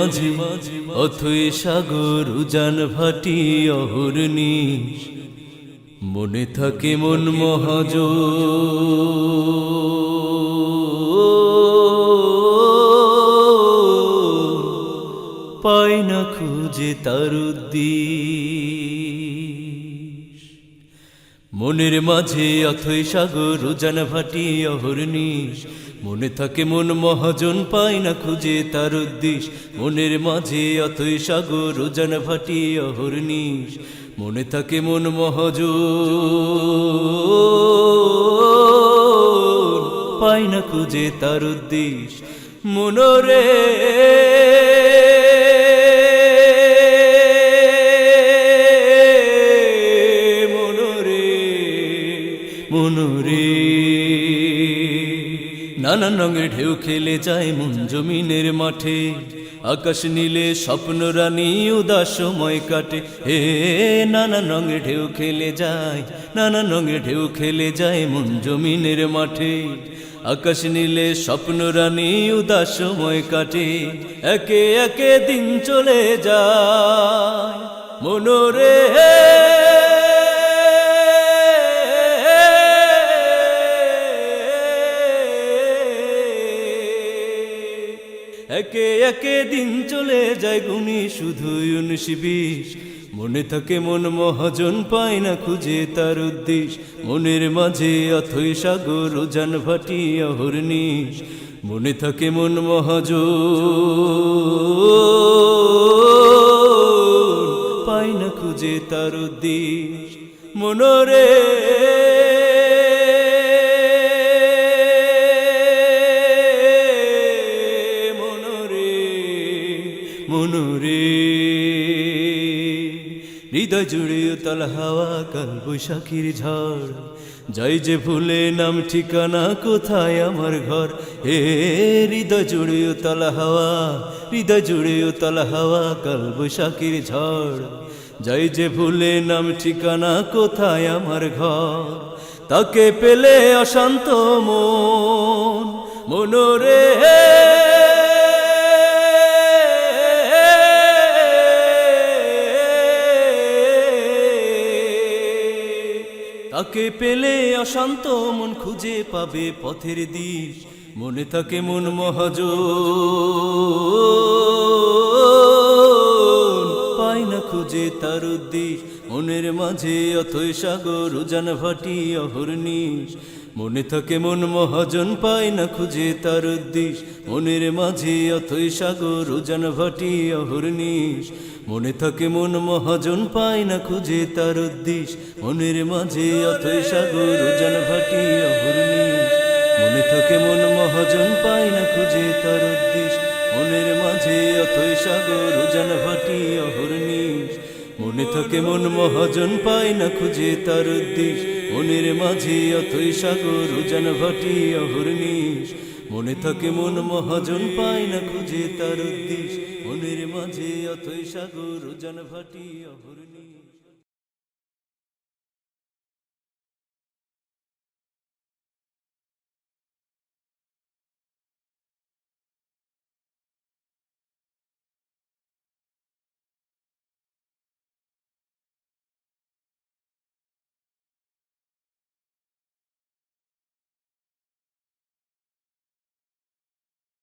মাঝে অথই সাগর উজান ভাটি অহর্নিশ মনে থাকে মন মহাজ পায় না খুঁজে তার উদ্দেশ মনের মাঝে অথই সাগর উজান ভাটি অহর্নিশ মনে থাকে মন মহাজন পায় না খুঁজে তার উদ্দেশ মনের মাঝে অথই সাগর উজান ভাটি অহর্নিশ মনে থাকে মন মহাজন পায় না খুঁজে তার উদ্দেশ মনরে মনরে নানান রঙের ঢেউ খেলে যায় মন জমিনের মাঠে আকাশ নীলে স্বপ্ন রানী উদাস সময় কাটে হে নানান রঙের ঢেউ খেলে যায় নানান রঙের ঢেউ খেলে যায় মন জমিনের মাঠে আকাশ নীলে স্বপ্ন রানী উদাস সময় কাটে একে একে দিন চলে যায় মনরে একে একে দিন চলে যায় গুনি শুধু 19-20 মনে থাকে মন মহাজন পায় না খুঁজে তার উদ্দেশ মনের মাঝে অথই সাগর উজান ভাটি অহর্নিশ মনে থাকে মন মহাজন পায় না খুঁজে তার উদ্দেশ মনরে মনরে হৃদয় জুড়ে উতাল হাওয়া কাল বৈশাখীর ঝড় যাই যে ভুলে নাম ঠিকানা কোথায় আমার ঘর হে হৃদয় জুড়ে উতাল হাওয়া হৃদয় জুড়ে উতাল হাওয়া কাল বৈশাখীর ঝড় যাই যে ভুলে নাম ঠিকানা কোথায় আমার ঘর তাকে পেলে অশান্ত মন মনরে তাকে পেলে অশান্ত মন খুঁজে পাবে পথের দিশ মনে থাকে মন মহাজন পায় না খুঁজে তার উদ্দেশ মনের মাঝে অথই সাগর উজান ভাটি অহর্নিশ মনে থাকে মন মহাজন পায় না খুঁজে তার উদ্দেশ মনের মাঝে অথই সাগর উজান ভাটি অহর্নিশ মনে থাকে মন মহাজন পায় না খুঁজে তার উদ্দেশ মনের মাঝে অথই সাগর উজান ভাটি অহর্নিশ মনে থাকে মন মহাজন পায় না খুঁজে তার উদ্দেশ মনের মাঝে অথই সাগর উজান ভাটি অহর্নিশ মনে থাকে মন মহাজন পায় না খুঁজে তার উদ্দেশ মনের মাঝে অথই সাগর উজান ভাটি অহর্নিশ মনে থাকে মন মহাজন পায় না খুঁজে তার উদ্দেশ মনের মাঝে অথই সাগর উজান ভাটি অহর্নিশ।